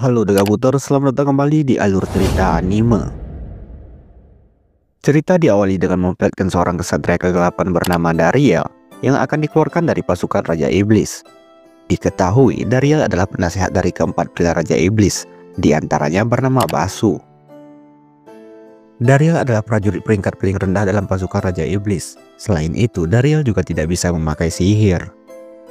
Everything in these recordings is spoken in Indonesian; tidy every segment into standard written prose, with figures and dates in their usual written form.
Halo Degabutor, selamat datang kembali di alur cerita anime. Cerita diawali dengan memperlihatkan seorang kesatria kegelapan bernama Dariel yang akan dikeluarkan dari pasukan Raja Iblis. Diketahui Dariel adalah penasehat dari keempat pilar Raja Iblis, diantaranya bernama Basu. Dariel adalah prajurit peringkat paling rendah dalam pasukan Raja Iblis. Selain itu, Dariel juga tidak bisa memakai sihir.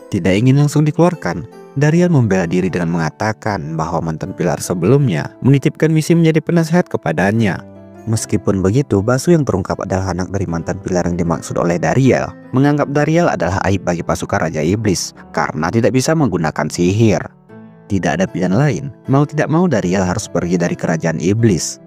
Tidak ingin langsung dikeluarkan, Dariel membela diri dengan mengatakan bahwa mantan pilar sebelumnya menitipkan misi menjadi penasehat kepadanya. Meskipun begitu, Basu yang terungkap adalah anak dari mantan pilar yang dimaksud oleh Dariel, menganggap Dariel adalah aib bagi pasukan Raja Iblis karena tidak bisa menggunakan sihir. Tidak ada pilihan lain, mau tidak mau Dariel harus pergi dari kerajaan Iblis.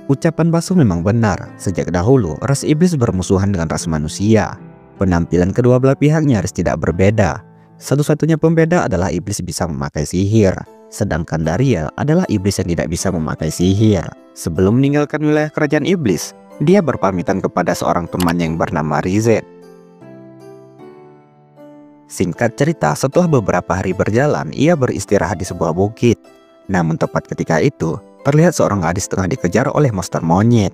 Ucapan Basu memang benar, sejak dahulu ras Iblis bermusuhan dengan ras manusia. Penampilan kedua belah pihak nyaris tidak berbeda. Satu-satunya pembeda adalah Iblis bisa memakai sihir, sedangkan Dariel adalah Iblis yang tidak bisa memakai sihir. Sebelum meninggalkan wilayah kerajaan Iblis, dia berpamitan kepada seorang teman yang bernama Rizet. Singkat cerita, setelah beberapa hari berjalan, ia beristirahat di sebuah bukit. Namun tepat ketika itu, terlihat seorang gadis tengah dikejar oleh monster monyet.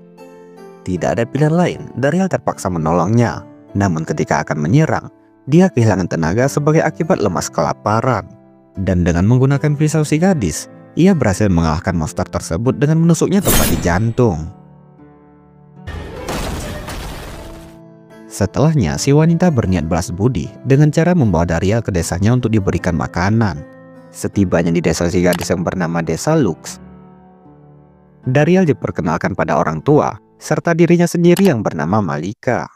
Tidak ada pilihan lain, Dariel terpaksa menolongnya. Namun ketika akan menyerang, dia kehilangan tenaga sebagai akibat lemas kelaparan. Dan dengan menggunakan pisau si gadis, ia berhasil mengalahkan monster tersebut dengan menusuknya tepat di jantung. Setelahnya, si wanita berniat balas budi dengan cara membawa Dariel ke desanya untuk diberikan makanan. Setibanya di desa si gadis yang bernama Desa Lux, Dariel diperkenalkan pada orang tua, serta dirinya sendiri yang bernama Malika.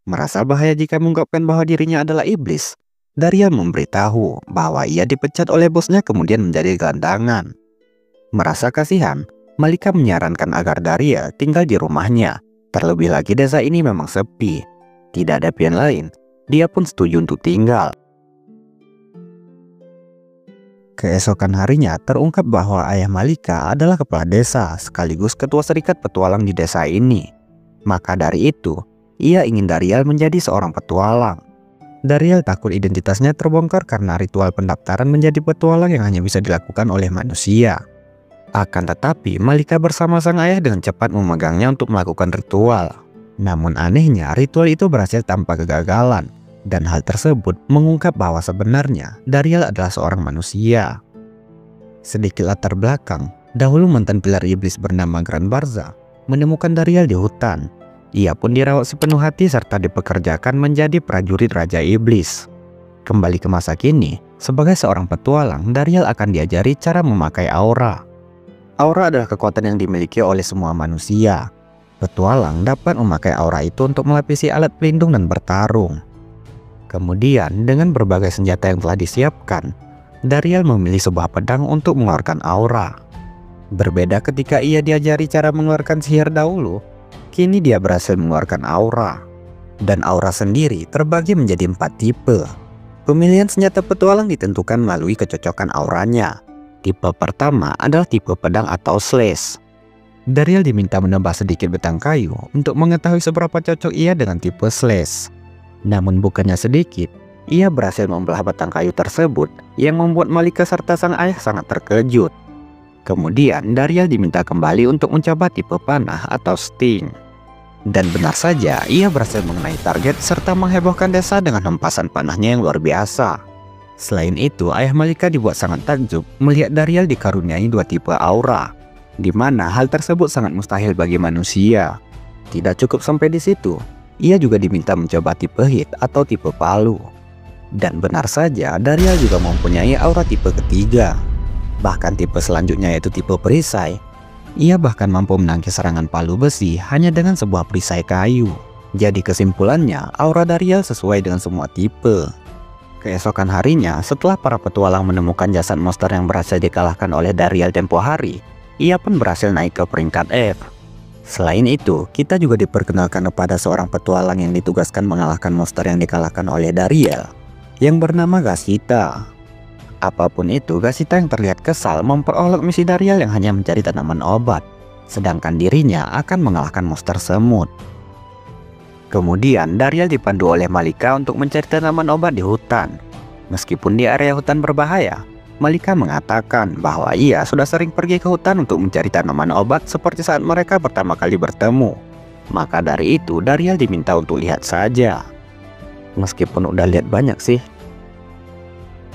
Merasa bahaya jika mengungkapkan bahwa dirinya adalah iblis, Dariel memberitahu bahwa ia dipecat oleh bosnya kemudian menjadi gelandangan. Merasa kasihan, Malika menyarankan agar Dariel tinggal di rumahnya. Terlebih lagi desa ini memang sepi. Tidak ada pilihan lain, dia pun setuju untuk tinggal. Keesokan harinya terungkap bahwa ayah Malika adalah kepala desa sekaligus ketua serikat petualang di desa ini. Maka dari itu, ia ingin Dariel menjadi seorang petualang. Dariel takut identitasnya terbongkar karena ritual pendaftaran menjadi petualang yang hanya bisa dilakukan oleh manusia. Akan tetapi, Malika bersama sang ayah dengan cepat memegangnya untuk melakukan ritual. Namun anehnya, ritual itu berhasil tanpa kegagalan. Dan hal tersebut mengungkap bahwa sebenarnya Dariel adalah seorang manusia. Sedikit latar belakang, dahulu mantan pilar iblis bernama Gran Barza menemukan Dariel di hutan. Ia pun dirawat sepenuh hati serta dipekerjakan menjadi prajurit Raja Iblis. Kembali ke masa kini, sebagai seorang petualang, Dariel akan diajari cara memakai aura. Aura adalah kekuatan yang dimiliki oleh semua manusia. Petualang dapat memakai aura itu untuk melapisi alat pelindung dan bertarung. Kemudian, dengan berbagai senjata yang telah disiapkan, Dariel memilih sebuah pedang untuk mengeluarkan aura. Berbeda ketika ia diajari cara mengeluarkan sihir dahulu, kini dia berhasil mengeluarkan aura. Dan aura sendiri terbagi menjadi 4 tipe. Pemilihan senjata petualang ditentukan melalui kecocokan auranya. Tipe pertama adalah tipe pedang atau slash. Dariel diminta menebas sedikit batang kayu untuk mengetahui seberapa cocok ia dengan tipe slash. Namun bukannya sedikit, ia berhasil membelah batang kayu tersebut yang membuat Malika serta sang ayah sangat terkejut. Kemudian Dariel diminta kembali untuk mencoba tipe panah atau sting. Dan benar saja, ia berhasil mengenai target serta menghebohkan desa dengan hempasan panahnya yang luar biasa. Selain itu, ayah Malika dibuat sangat takjub melihat Dariel dikaruniai 2 tipe aura, di mana hal tersebut sangat mustahil bagi manusia. Tidak cukup sampai di situ, ia juga diminta mencoba tipe hit atau tipe palu. Dan benar saja, Dariel juga mempunyai aura tipe ketiga. Bahkan tipe selanjutnya yaitu tipe perisai. Ia bahkan mampu menangkis serangan palu besi hanya dengan sebuah perisai kayu. Jadi kesimpulannya, aura Dariel sesuai dengan semua tipe. Keesokan harinya, setelah para petualang menemukan jasad monster yang berhasil dikalahkan oleh Dariel tempo hari, ia pun berhasil naik ke peringkat F. Selain itu, kita juga diperkenalkan kepada seorang petualang yang ditugaskan mengalahkan monster yang dikalahkan oleh Dariel, yang bernama Gasita. Apapun itu, Gasita yang terlihat kesal memperolok misi Dariel yang hanya mencari tanaman obat, sedangkan dirinya akan mengalahkan monster semut. Kemudian Dariel dipandu oleh Malika untuk mencari tanaman obat di hutan. Meskipun di area hutan berbahaya, Malika mengatakan bahwa ia sudah sering pergi ke hutan untuk mencari tanaman obat seperti saat mereka pertama kali bertemu. Maka dari itu Dariel diminta untuk lihat saja. Meskipun udah lihat banyak sih.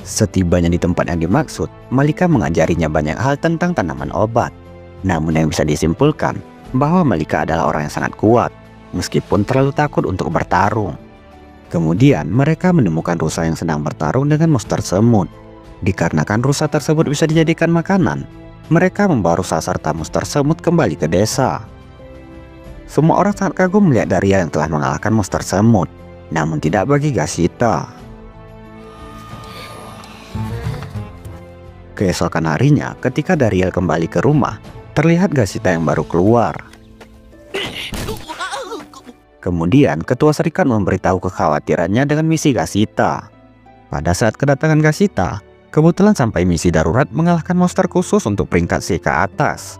Setibanya di tempat yang dimaksud, Malika mengajarinya banyak hal tentang tanaman obat. Namun yang bisa disimpulkan bahwa Malika adalah orang yang sangat kuat, meskipun terlalu takut untuk bertarung. Kemudian mereka menemukan rusa yang sedang bertarung dengan monster semut. Dikarenakan rusa tersebut bisa dijadikan makanan, mereka membawa rusa serta monster semut kembali ke desa. Semua orang sangat kagum melihat Dariel yang telah mengalahkan monster semut, namun tidak bagi Gashita. Keesokan harinya, ketika Dariel kembali ke rumah, terlihat Gashita yang baru keluar. Kemudian ketua serikat memberitahu kekhawatirannya dengan misi Gashita. Pada saat kedatangan Gashita, kebetulan sampai misi darurat mengalahkan monster khusus untuk peringkat C ke atas.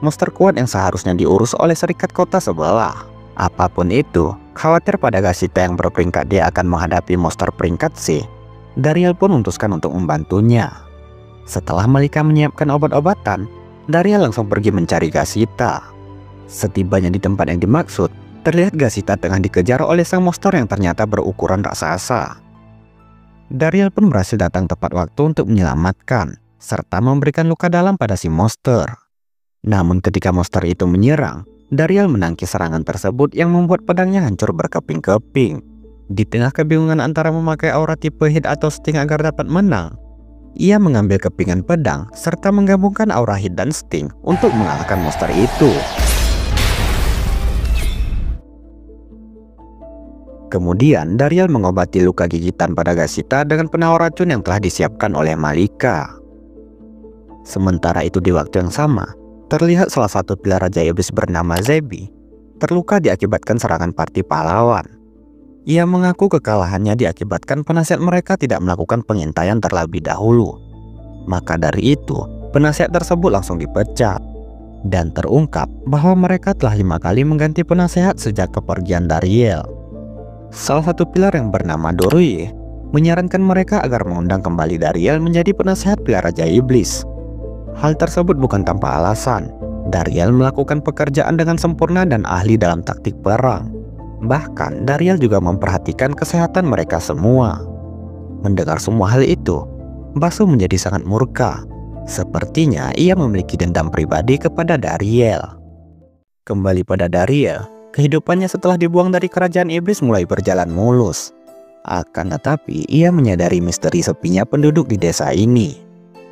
Monster kuat yang seharusnya diurus oleh serikat kota sebelah. Apapun itu, khawatir pada Gashita yang berperingkat D akan menghadapi monster peringkat C, Dariel pun memutuskan untuk membantunya. Setelah Malika menyiapkan obat-obatan, Dariel langsung pergi mencari Gashita. Setibanya di tempat yang dimaksud, terlihat Gashita tengah dikejar oleh sang monster yang ternyata berukuran raksasa. Dariel pun berhasil datang tepat waktu untuk menyelamatkan, serta memberikan luka dalam pada si monster. Namun ketika monster itu menyerang, Dariel menangkis serangan tersebut yang membuat pedangnya hancur berkeping-keping. Di tengah kebingungan antara memakai aura tipe hit atau sting agar dapat menang, ia mengambil kepingan pedang serta menggabungkan aura hit dan sting untuk mengalahkan monster itu. Kemudian Dariel mengobati luka gigitan pada Gashita dengan penawar racun yang telah disiapkan oleh Malika. Sementara itu di waktu yang sama, terlihat salah satu pilar Raja Iblis bernama Zebi terluka diakibatkan serangan parti pahlawan. Ia mengaku kekalahannya diakibatkan penasihat mereka tidak melakukan pengintaian terlebih dahulu. Maka dari itu, penasihat tersebut langsung dipecat. Dan terungkap bahwa mereka telah 5 kali mengganti penasehat sejak kepergian Dariel. Salah satu pilar yang bernama Dorui menyarankan mereka agar mengundang kembali Dariel menjadi penasehat pilar Raja Iblis. Hal tersebut bukan tanpa alasan. Dariel melakukan pekerjaan dengan sempurna dan ahli dalam taktik perang. Bahkan Dariel juga memperhatikan kesehatan mereka semua. Mendengar semua hal itu, Basu menjadi sangat murka. Sepertinya ia memiliki dendam pribadi kepada Dariel. Kembali pada Dariel, kehidupannya setelah dibuang dari kerajaan iblis mulai berjalan mulus. Akan tetapi ia menyadari misteri sepinya penduduk di desa ini.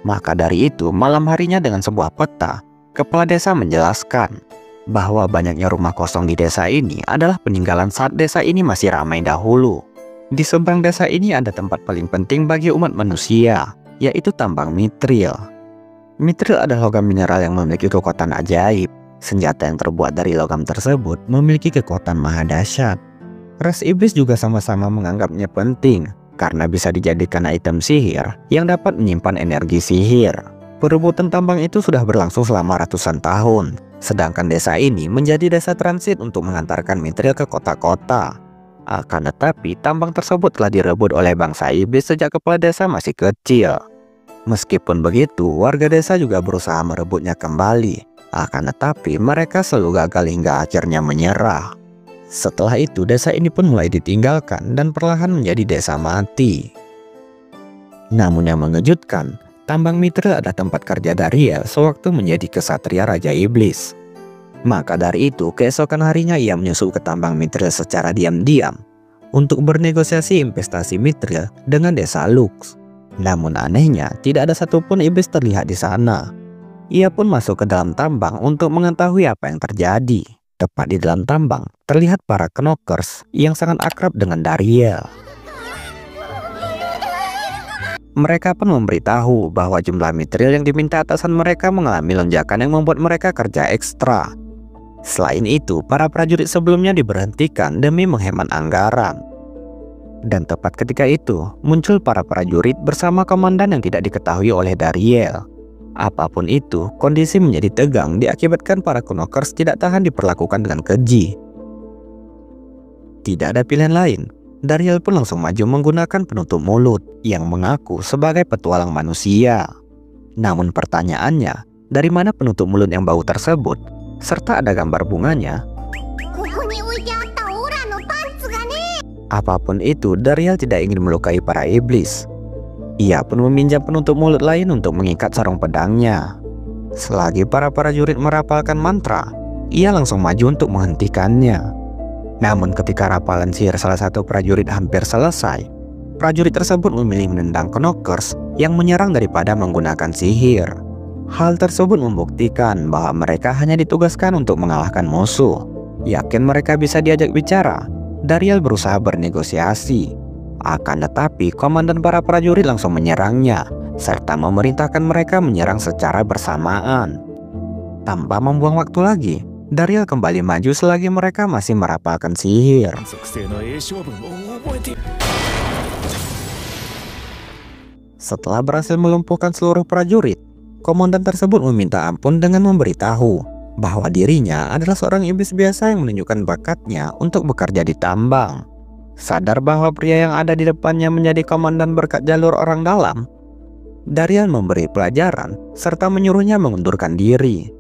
Maka dari itu malam harinya dengan sebuah peta, kepala desa menjelaskan bahwa banyaknya rumah kosong di desa ini adalah peninggalan saat desa ini masih ramai dahulu. Di seberang desa ini ada tempat paling penting bagi umat manusia, yaitu tambang Mithril. Mithril adalah logam mineral yang memiliki kekuatan ajaib. Senjata yang terbuat dari logam tersebut memiliki kekuatan maha dahsyat. Ras iblis juga sama-sama menganggapnya penting karena bisa dijadikan item sihir yang dapat menyimpan energi sihir. Perebutan tambang itu sudah berlangsung selama ratusan tahun, sedangkan desa ini menjadi desa transit untuk mengantarkan Mithril ke kota-kota. Akan tetapi tambang tersebut telah direbut oleh bangsa iblis sejak kepala desa masih kecil. Meskipun begitu, warga desa juga berusaha merebutnya kembali. Akan tetapi mereka selalu gagal hingga akhirnya menyerah. Setelah itu desa ini pun mulai ditinggalkan dan perlahan menjadi desa mati. Namun yang mengejutkan, tambang Mithril adalah tempat kerja Dariel sewaktu menjadi kesatria Raja Iblis. Maka dari itu keesokan harinya ia menyusup ke tambang Mithril secara diam-diam untuk bernegosiasi investasi Mithril dengan desa Lux. Namun anehnya tidak ada satupun iblis terlihat di sana. Ia pun masuk ke dalam tambang untuk mengetahui apa yang terjadi. Tepat di dalam tambang, terlihat para Knockers yang sangat akrab dengan Dariel. Mereka pun memberitahu bahwa jumlah Mithril yang diminta atasan mereka mengalami lonjakan yang membuat mereka kerja ekstra. Selain itu, para prajurit sebelumnya diberhentikan demi menghemat anggaran. Dan tepat ketika itu, muncul para prajurit bersama komandan yang tidak diketahui oleh Dariel. Apapun itu, kondisi menjadi tegang diakibatkan para Knockers tidak tahan diperlakukan dengan keji. Tidak ada pilihan lain, Dariel pun langsung maju menggunakan penutup mulut yang mengaku sebagai petualang manusia. Namun pertanyaannya, dari mana penutup mulut yang bau tersebut? Serta ada gambar bunganya. Apapun itu, Dariel tidak ingin melukai para iblis. Ia pun meminjam penutup mulut lain untuk mengikat sarung pedangnya. Selagi para prajurit merapalkan mantra, ia langsung maju untuk menghentikannya. Namun ketika rapalan sihir salah satu prajurit hampir selesai, prajurit tersebut memilih menendang Knockers yang menyerang daripada menggunakan sihir. Hal tersebut membuktikan bahwa mereka hanya ditugaskan untuk mengalahkan musuh. Yakin mereka bisa diajak bicara, Dariel berusaha bernegosiasi. Akan tetapi, komandan para prajurit langsung menyerangnya, serta memerintahkan mereka menyerang secara bersamaan. Tanpa membuang waktu lagi, Dariel kembali maju selagi mereka masih merapalkan sihir. Setelah berhasil melumpuhkan seluruh prajurit, komandan tersebut meminta ampun dengan memberitahu bahwa dirinya adalah seorang iblis biasa yang menunjukkan bakatnya untuk bekerja di tambang. Sadar bahwa pria yang ada di depannya menjadi komandan berkat jalur orang dalam, Dariel memberi pelajaran serta menyuruhnya mengundurkan diri.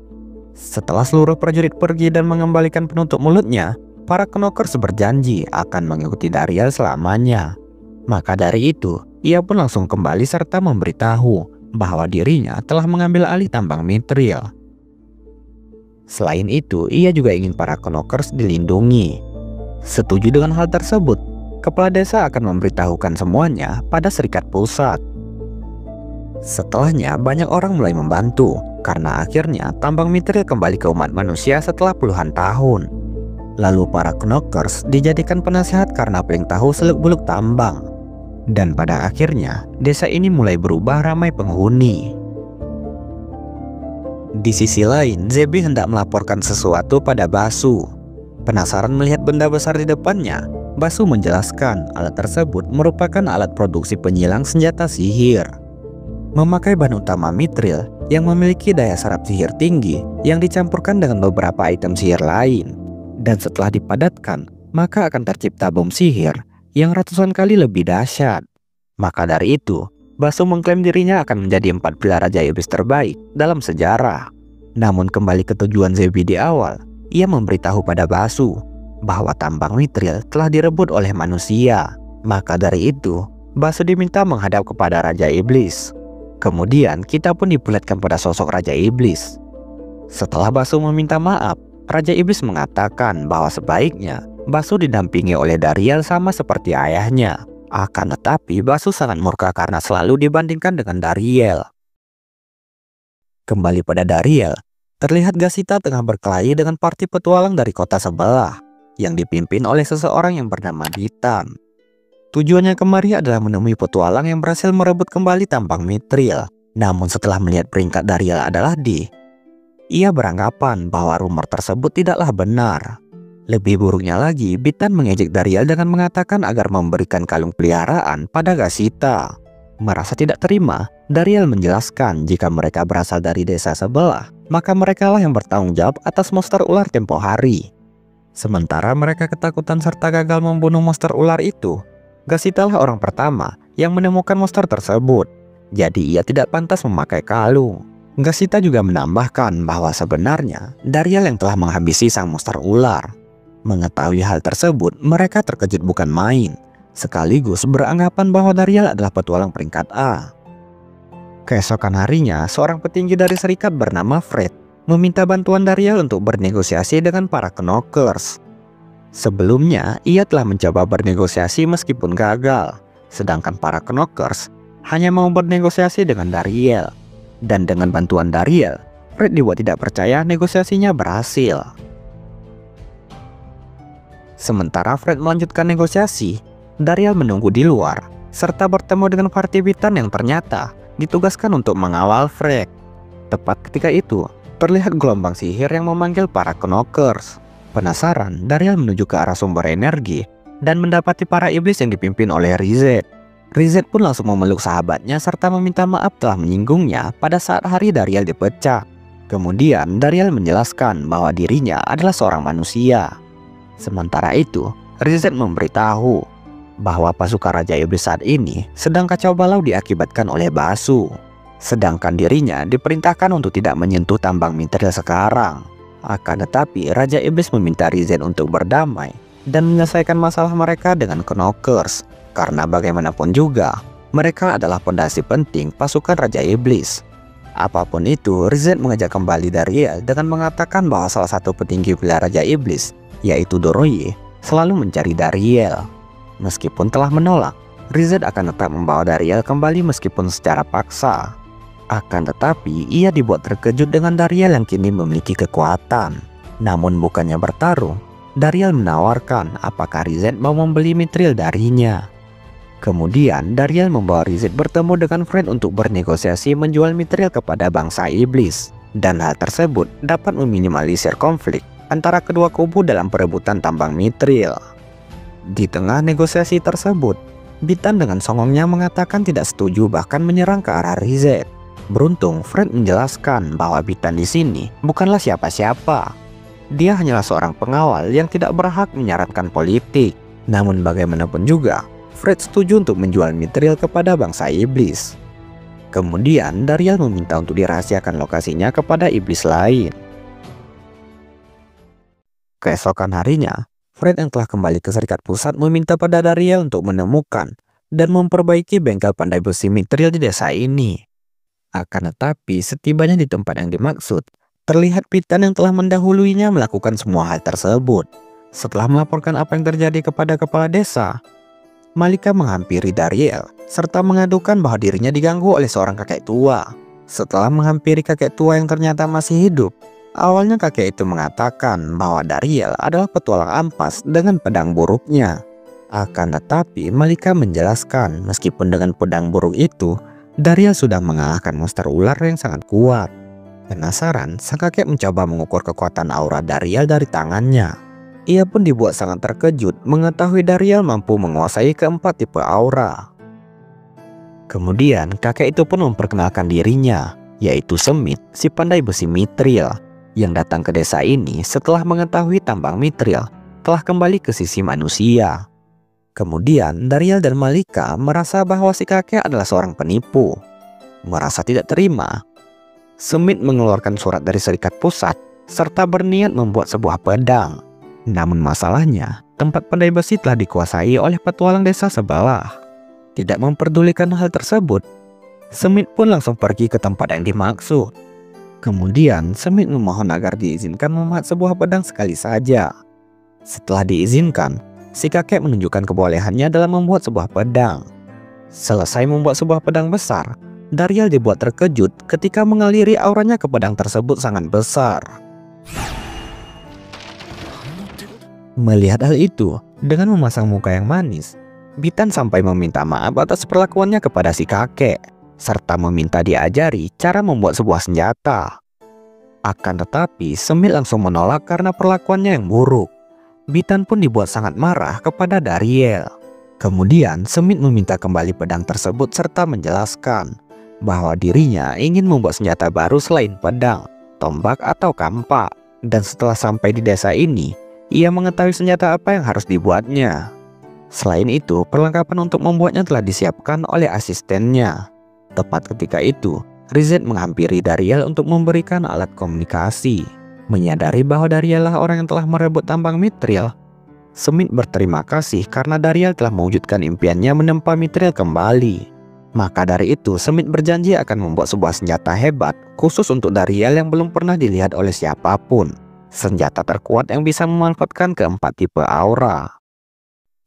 Setelah seluruh prajurit pergi dan mengembalikan penutup mulutnya, para Knockers berjanji akan mengikuti Dariel selamanya. Maka dari itu, ia pun langsung kembali serta memberitahu bahwa dirinya telah mengambil alih tambang Mithril. Selain itu, ia juga ingin para Knockers dilindungi. Setuju dengan hal tersebut, kepala desa akan memberitahukan semuanya pada Serikat Pusat. Setelahnya, banyak orang mulai membantu karena akhirnya tambang Mithril kembali ke umat manusia setelah puluhan tahun. Lalu para Knockers dijadikan penasehat karena paling tahu seluk-beluk tambang. Dan pada akhirnya, desa ini mulai berubah ramai penghuni. Di sisi lain, Zebi hendak melaporkan sesuatu pada Basu. Penasaran melihat benda besar di depannya, Basu menjelaskan alat tersebut merupakan alat produksi penyilang senjata sihir. Memakai bahan utama Mithril yang memiliki daya serap sihir tinggi yang dicampurkan dengan beberapa item sihir lain. Dan setelah dipadatkan, maka akan tercipta bom sihir yang ratusan kali lebih dahsyat. Maka dari itu, Basu mengklaim dirinya akan menjadi 4 pilar Raja Iblis terbaik dalam sejarah. Namun kembali ke tujuan Zebi di awal, ia memberitahu pada Basu bahwa tambang Mithril telah direbut oleh manusia. Maka dari itu, Basu diminta menghadap kepada Raja Iblis. Kemudian kita pun diperlihatkan pada sosok Raja Iblis. Setelah Basu meminta maaf, Raja Iblis mengatakan bahwa sebaiknya Basu didampingi oleh Dariel sama seperti ayahnya. Akan tetapi Basu sangat murka karena selalu dibandingkan dengan Dariel. Kembali pada Dariel, terlihat Gasita tengah berkelahi dengan parti petualang dari kota sebelah yang dipimpin oleh seseorang yang bernama Gitan. Tujuannya kemari adalah menemui petualang yang berhasil merebut kembali tambang Mithril. Namun setelah melihat peringkat Dariel adalah D, ia beranggapan bahwa rumor tersebut tidaklah benar. Lebih buruknya lagi, Bitan mengejek Dariel dengan mengatakan agar memberikan kalung peliharaan pada Gasita. Merasa tidak terima, Dariel menjelaskan jika mereka berasal dari desa sebelah, maka merekalah yang bertanggung jawab atas monster ular tempo hari. Sementara mereka ketakutan serta gagal membunuh monster ular itu, Gasita lah orang pertama yang menemukan monster tersebut. Jadi ia tidak pantas memakai kalung. Gasita juga menambahkan bahwa sebenarnya Dariel yang telah menghabisi sang monster ular. Mengetahui hal tersebut, mereka terkejut bukan main, sekaligus beranggapan bahwa Dariel adalah petualang peringkat A. Keesokan harinya, seorang petinggi dari serikat bernama Fred meminta bantuan Dariel untuk bernegosiasi dengan para Knockers. Sebelumnya, ia telah mencoba bernegosiasi meskipun gagal, sedangkan para Knockers hanya mau bernegosiasi dengan Dariel. Dan dengan bantuan Dariel, Fred dibuat tidak percaya negosiasinya berhasil. Sementara Fred melanjutkan negosiasi, Dariel menunggu di luar, serta bertemu dengan parti Bitan yang ternyata ditugaskan untuk mengawal Fred. Tepat ketika itu, terlihat gelombang sihir yang memanggil para Knockers. Penasaran, Dariel menuju ke arah sumber energi dan mendapati para iblis yang dipimpin oleh Rizet. Rizet pun langsung memeluk sahabatnya serta meminta maaf telah menyinggungnya pada saat hari Dariel dipecah. Kemudian Dariel menjelaskan bahwa dirinya adalah seorang manusia. Sementara itu, Rizet memberitahu bahwa pasukan Raja Iblis saat ini sedang kacau balau diakibatkan oleh Basu. Sedangkan dirinya diperintahkan untuk tidak menyentuh tambang Mithril sekarang. Akan tetapi Raja Iblis meminta Risen untuk berdamai dan menyelesaikan masalah mereka dengan Knockers. Karena bagaimanapun juga, mereka adalah fondasi penting pasukan Raja Iblis. Apapun itu, Risen mengajak kembali Dariel dengan mengatakan bahwa salah satu petinggi wilayah Raja Iblis, yaitu Doroye, selalu mencari Dariel. Meskipun telah menolak, Risen akan tetap membawa Dariel kembali meskipun secara paksa. Akan tetapi, ia dibuat terkejut dengan Dariel yang kini memiliki kekuatan. Namun bukannya bertarung, Dariel menawarkan apakah Risen mau membeli Mithril darinya. Kemudian, Dariel membawa Risen bertemu dengan Fred untuk bernegosiasi menjual Mithril kepada bangsa iblis. Dan hal tersebut dapat meminimalisir konflik antara kedua kubu dalam perebutan tambang Mithril. Di tengah negosiasi tersebut, Bitan dengan songongnya mengatakan tidak setuju bahkan menyerang ke arah Risen. Beruntung, Fred menjelaskan bahwa Bitan di sini bukanlah siapa-siapa. Dia hanyalah seorang pengawal yang tidak berhak menyarankan politik. Namun bagaimanapun juga, Fred setuju untuk menjual Mithril kepada bangsa iblis. Kemudian, Dariel meminta untuk dirahasiakan lokasinya kepada iblis lain. Keesokan harinya, Fred yang telah kembali ke Serikat Pusat meminta pada Dariel untuk menemukan dan memperbaiki bengkel pandai besi Mithril di desa ini. Akan tetapi, setibanya di tempat yang dimaksud, terlihat Bitan yang telah mendahuluinya melakukan semua hal tersebut. Setelah melaporkan apa yang terjadi kepada kepala desa, Malika menghampiri Dariel serta mengadukan bahwa dirinya diganggu oleh seorang kakek tua. Setelah menghampiri kakek tua yang ternyata masih hidup, awalnya kakek itu mengatakan bahwa Dariel adalah petualang ampas dengan pedang buruknya. Akan tetapi, Malika menjelaskan meskipun dengan pedang buruk itu, Dariel sudah mengalahkan monster ular yang sangat kuat. Penasaran, sang kakek mencoba mengukur kekuatan aura Dariel dari tangannya. Ia pun dibuat sangat terkejut mengetahui Dariel mampu menguasai keempat tipe aura. Kemudian, kakek itu pun memperkenalkan dirinya, yaitu Semit, si pandai besi Mithril, yang datang ke desa ini setelah mengetahui tambang Mithril telah kembali ke sisi manusia. Kemudian, Dariel dan Malika merasa bahwa si kakek adalah seorang penipu. Merasa tidak terima, Semit mengeluarkan surat dari Serikat Pusat serta berniat membuat sebuah pedang. Namun masalahnya, tempat pandai besi telah dikuasai oleh petualang desa sebelah. Tidak memperdulikan hal tersebut, Semit pun langsung pergi ke tempat yang dimaksud. Kemudian, Semit memohon agar diizinkan memahat sebuah pedang sekali saja. Setelah diizinkan, si kakek menunjukkan kebolehannya dalam membuat sebuah pedang. Selesai membuat sebuah pedang besar, Dariel dibuat terkejut ketika mengaliri auranya ke pedang tersebut sangat besar. Melihat hal itu, dengan memasang muka yang manis, Bitan sampai meminta maaf atas perlakuannya kepada si kakek, serta meminta diajari cara membuat sebuah senjata. Akan tetapi, Semit langsung menolak karena perlakuannya yang buruk. Bitan pun dibuat sangat marah kepada Dariel. Kemudian, Semit meminta kembali pedang tersebut serta menjelaskan bahwa dirinya ingin membuat senjata baru selain pedang, tombak atau kampak. Dan setelah sampai di desa ini, ia mengetahui senjata apa yang harus dibuatnya. Selain itu, perlengkapan untuk membuatnya telah disiapkan oleh asistennya. Tepat ketika itu, Risen menghampiri Dariel untuk memberikan alat komunikasi. Menyadari bahwa Dariel lah orang yang telah merebut tambang Mithril, Semit berterima kasih karena Dariel telah mewujudkan impiannya menempa Mithril kembali. Maka dari itu, Semit berjanji akan membuat sebuah senjata hebat khusus untuk Dariel yang belum pernah dilihat oleh siapapun. Senjata terkuat yang bisa memanfaatkan keempat tipe aura.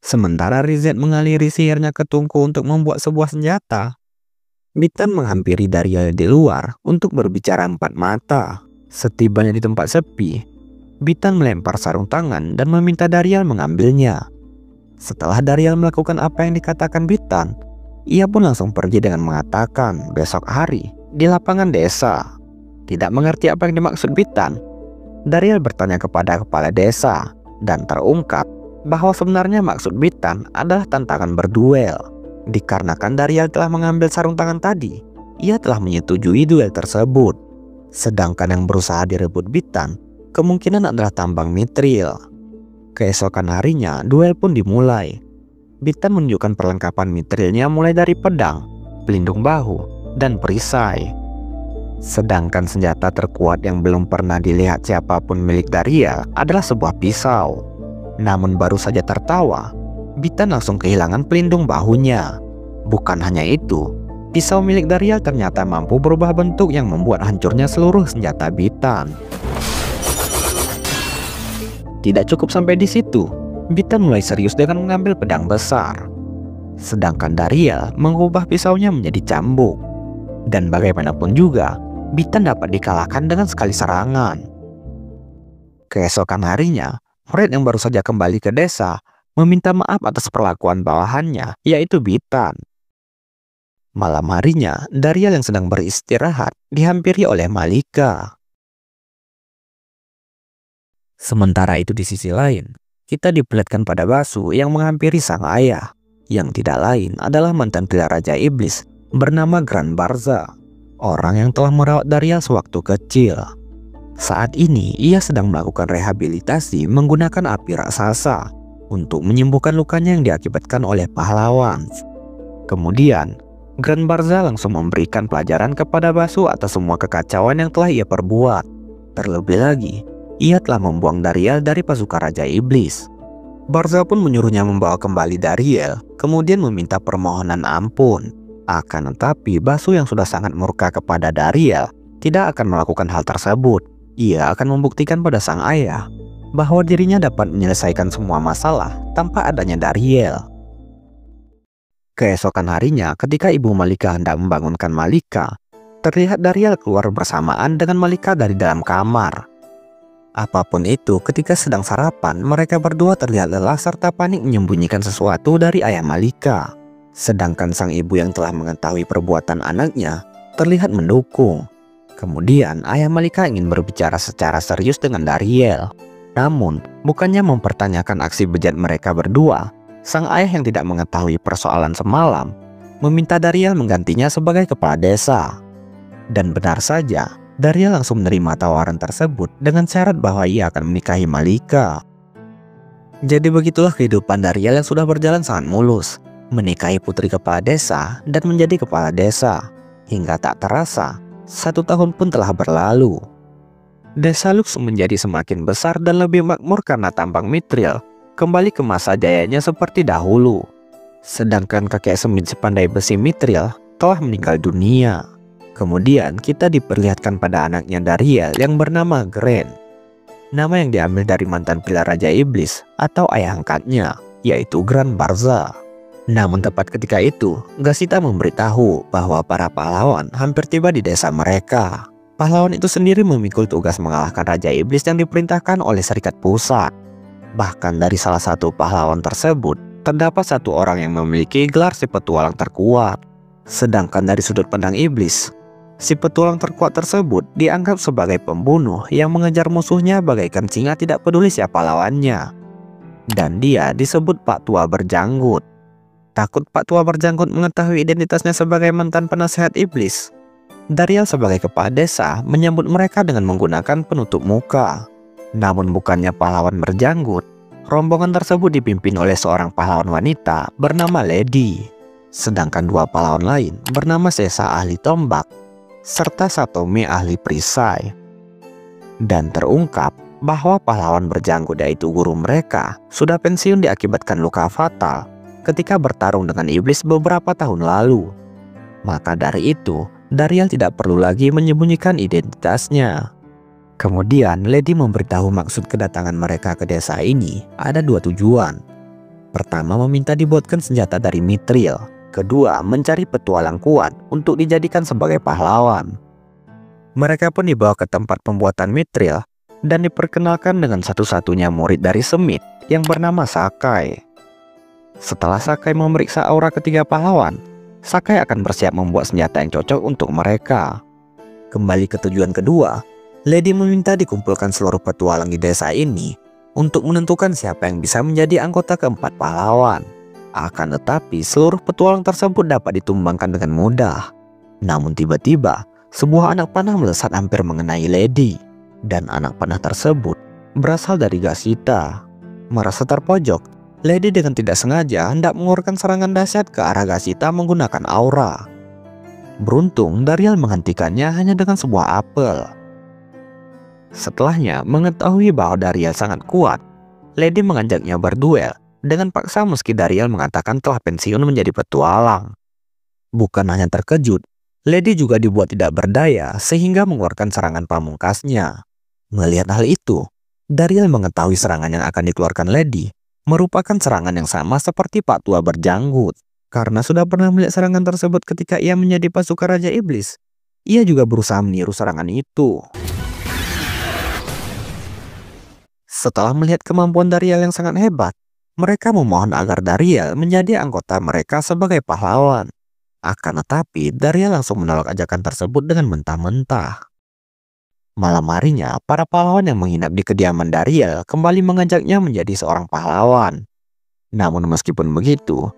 Sementara Risen mengaliri sihirnya ke tungku untuk membuat sebuah senjata, Bitan menghampiri Dariel di luar untuk berbicara empat mata. Setibanya di tempat sepi, Bitan melempar sarung tangan dan meminta Dariel mengambilnya. Setelah Dariel melakukan apa yang dikatakan Bitan, ia pun langsung pergi dengan mengatakan besok hari di lapangan desa. Tidak mengerti apa yang dimaksud Bitan, Dariel bertanya kepada kepala desa dan terungkap bahwa sebenarnya maksud Bitan adalah tantangan berduel. Dikarenakan Dariel telah mengambil sarung tangan tadi, ia telah menyetujui duel tersebut. Sedangkan yang berusaha direbut Bitan kemungkinan adalah tambang Mithril. Keesokan harinya, duel pun dimulai. Bitan menunjukkan perlengkapan mitrilnya mulai dari pedang, pelindung bahu, dan perisai. Sedangkan senjata terkuat yang belum pernah dilihat siapapun milik Dariel adalah sebuah pisau. Namun baru saja tertawa, Bitan langsung kehilangan pelindung bahunya. Bukan hanya itu, pisau milik Dariel ternyata mampu berubah bentuk yang membuat hancurnya seluruh senjata Bitan. Tidak cukup sampai di situ, Bitan mulai serius dengan mengambil pedang besar. Sedangkan Dariel mengubah pisaunya menjadi cambuk. Dan bagaimanapun juga, Bitan dapat dikalahkan dengan sekali serangan. Keesokan harinya, Fred yang baru saja kembali ke desa meminta maaf atas perlakuan bawahannya, yaitu Bitan. Malam harinya, Dariel yang sedang beristirahat dihampiri oleh Malika. Sementara itu di sisi lain, kita diperlihatkan pada Basu yang menghampiri sang ayah, yang tidak lain adalah mantan pilihan Raja Iblis bernama Gran Barza, orang yang telah merawat Dariel sewaktu kecil. Saat ini ia sedang melakukan rehabilitasi menggunakan api raksasa untuk menyembuhkan lukanya yang diakibatkan oleh pahlawan. Kemudian, Gran Barza langsung memberikan pelajaran kepada Basu atas semua kekacauan yang telah ia perbuat. Terlebih lagi, ia telah membuang Dariel dari pasukan Raja Iblis. Barza pun menyuruhnya membawa kembali Dariel, kemudian meminta permohonan ampun. Akan tetapi Basu yang sudah sangat murka kepada Dariel tidak akan melakukan hal tersebut. Ia akan membuktikan pada sang ayah bahwa dirinya dapat menyelesaikan semua masalah tanpa adanya Dariel. Keesokan harinya ketika Ibu Malika hendak membangunkan Malika, terlihat Dariel keluar bersamaan dengan Malika dari dalam kamar. Apapun itu, ketika sedang sarapan, mereka berdua terlihat lelah serta panik menyembunyikan sesuatu dari ayah Malika. Sedangkan sang ibu yang telah mengetahui perbuatan anaknya terlihat mendukung. Kemudian ayah Malika ingin berbicara secara serius dengan Dariel. Namun, bukannya mempertanyakan aksi bejat mereka berdua, sang ayah yang tidak mengetahui persoalan semalam meminta Dariel menggantinya sebagai kepala desa. Dan benar saja, Dariel langsung menerima tawaran tersebut dengan syarat bahwa ia akan menikahi Malika. Jadi begitulah kehidupan Dariel yang sudah berjalan sangat mulus, menikahi putri kepala desa dan menjadi kepala desa. Hingga tak terasa, 1 tahun pun telah berlalu. Desa Lux menjadi semakin besar dan lebih makmur karena tambang Mithril kembali ke masa jayanya seperti dahulu. Sedangkan kakek semit sepandai besi Mithril telah meninggal dunia. Kemudian kita diperlihatkan pada anaknya Dariel yang bernama Gren. Nama yang diambil dari mantan pilar Raja Iblis atau ayah angkatnya, yaitu Gran Barza. Namun tepat ketika itu, Gasita memberitahu bahwa para pahlawan hampir tiba di desa mereka. Pahlawan itu sendiri memikul tugas mengalahkan Raja Iblis yang diperintahkan oleh Serikat Pusat. Bahkan dari salah satu pahlawan tersebut, terdapat satu orang yang memiliki gelar si petualang terkuat. Sedangkan dari sudut pandang Iblis, si petualang terkuat tersebut dianggap sebagai pembunuh yang mengejar musuhnya bagaikan singa tidak peduli siapa lawannya. Dan dia disebut Pak Tua Berjanggut. Takut Pak Tua Berjanggut mengetahui identitasnya sebagai mantan penasehat Iblis, Dariel sebagai kepala desa menyambut mereka dengan menggunakan penutup muka. Namun bukannya pahlawan berjanggut, rombongan tersebut dipimpin oleh seorang pahlawan wanita bernama Lady. Sedangkan 2 pahlawan lain bernama Sesa ahli tombak, serta Satomi ahli perisai. Dan terungkap bahwa pahlawan berjanggut yaitu guru mereka sudah pensiun diakibatkan luka fatal ketika bertarung dengan iblis beberapa tahun lalu. Maka dari itu, Dariel tidak perlu lagi menyembunyikan identitasnya. Kemudian Lady memberitahu maksud kedatangan mereka ke desa ini ada 2 tujuan. Pertama, meminta dibuatkan senjata dari Mithril. Kedua, mencari petualang kuat untuk dijadikan sebagai pahlawan. Mereka pun dibawa ke tempat pembuatan Mithril dan diperkenalkan dengan satu-satunya murid dari Semit yang bernama Sakai. Setelah Sakai memeriksa aura ketiga pahlawan, Sakai akan bersiap membuat senjata yang cocok untuk mereka. Kembali ke tujuan kedua, Lady meminta dikumpulkan seluruh petualang di desa ini untuk menentukan siapa yang bisa menjadi anggota keempat pahlawan. Akan tetapi seluruh petualang tersebut dapat ditumbangkan dengan mudah. Namun tiba-tiba sebuah anak panah melesat hampir mengenai Lady. Dan anak panah tersebut berasal dari Gasita. Merasa terpojok, Lady dengan tidak sengaja hendak mengeluarkan serangan dahsyat ke arah Gashita menggunakan aura. Beruntung, Darial menghentikannya hanya dengan sebuah apel. Setelahnya, mengetahui bahwa Darial sangat kuat, Lady mengajaknya berduel dengan paksa meski Darial mengatakan telah pensiun menjadi petualang. Bukan hanya terkejut, Lady juga dibuat tidak berdaya sehingga mengeluarkan serangan pamungkasnya. Melihat hal itu, Darial mengetahui serangan yang akan dikeluarkan Lady merupakan serangan yang sama seperti Pak Tua berjanggut. Karena sudah pernah melihat serangan tersebut ketika ia menjadi pasukan Raja Iblis, ia juga berusaha meniru serangan itu. Setelah melihat kemampuan Darial yang sangat hebat, mereka memohon agar Darial menjadi anggota mereka sebagai pahlawan. Akan tetapi, Darial langsung menolak ajakan tersebut dengan mentah-mentah. Malam harinya, para pahlawan yang menginap di kediaman Darial kembali mengajaknya menjadi seorang pahlawan. Namun meskipun begitu,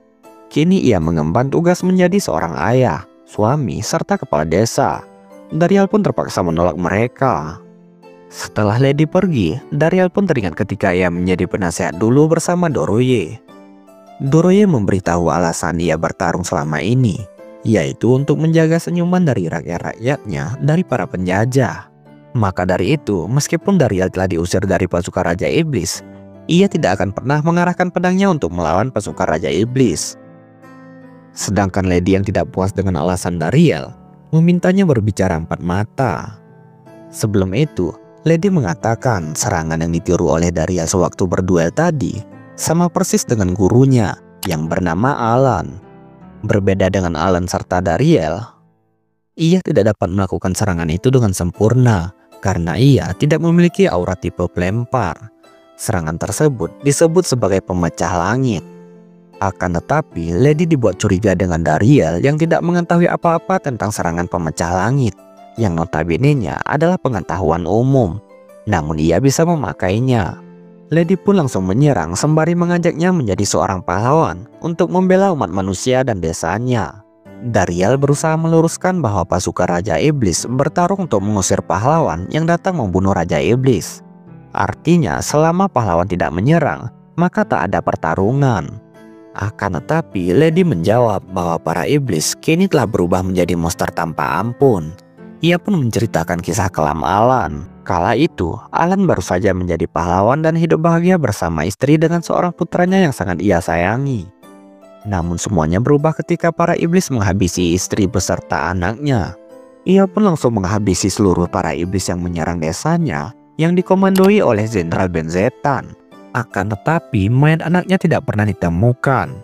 kini ia mengemban tugas menjadi seorang ayah, suami, serta kepala desa. Darial pun terpaksa menolak mereka. Setelah Lady pergi, Darial pun teringat ketika ia menjadi penasehat dulu bersama Doroye. Doroye memberitahu alasan ia bertarung selama ini, yaitu untuk menjaga senyuman dari rakyat-rakyatnya dari para penjajah. Maka dari itu, meskipun Darial telah diusir dari pasukan Raja Iblis, ia tidak akan pernah mengarahkan pedangnya untuk melawan pasukan Raja Iblis. Sedangkan Lady yang tidak puas dengan alasan Darial, memintanya berbicara empat mata. Sebelum itu, Lady mengatakan serangan yang ditiru oleh Darial sewaktu berduel tadi sama persis dengan gurunya yang bernama Alan. Berbeda dengan Alan serta Darial, ia tidak dapat melakukan serangan itu dengan sempurna karena ia tidak memiliki aura tipe pelempar. Serangan tersebut disebut sebagai pemecah langit. Akan tetapi, Lady dibuat curiga dengan Darial yang tidak mengetahui apa-apa tentang serangan pemecah langit, yang notabene-nya adalah pengetahuan umum. Namun ia bisa memakainya. Lady pun langsung menyerang sembari mengajaknya menjadi seorang pahlawan untuk membela umat manusia dan desanya. Darial berusaha meluruskan bahwa pasukan Raja Iblis bertarung untuk mengusir pahlawan yang datang membunuh Raja Iblis. Artinya selama pahlawan tidak menyerang, maka tak ada pertarungan. Akan tetapi Lady menjawab bahwa para iblis kini telah berubah menjadi monster tanpa ampun. Ia pun menceritakan kisah kelam Alan. Kala itu, Alan baru saja menjadi pahlawan dan hidup bahagia bersama istri dengan seorang putranya yang sangat ia sayangi. Namun semuanya berubah ketika para iblis menghabisi istri beserta anaknya. Ia pun langsung menghabisi seluruh para iblis yang menyerang desanya yang dikomandoi oleh Jenderal Benzetan. Akan tetapi mayat anaknya tidak pernah ditemukan.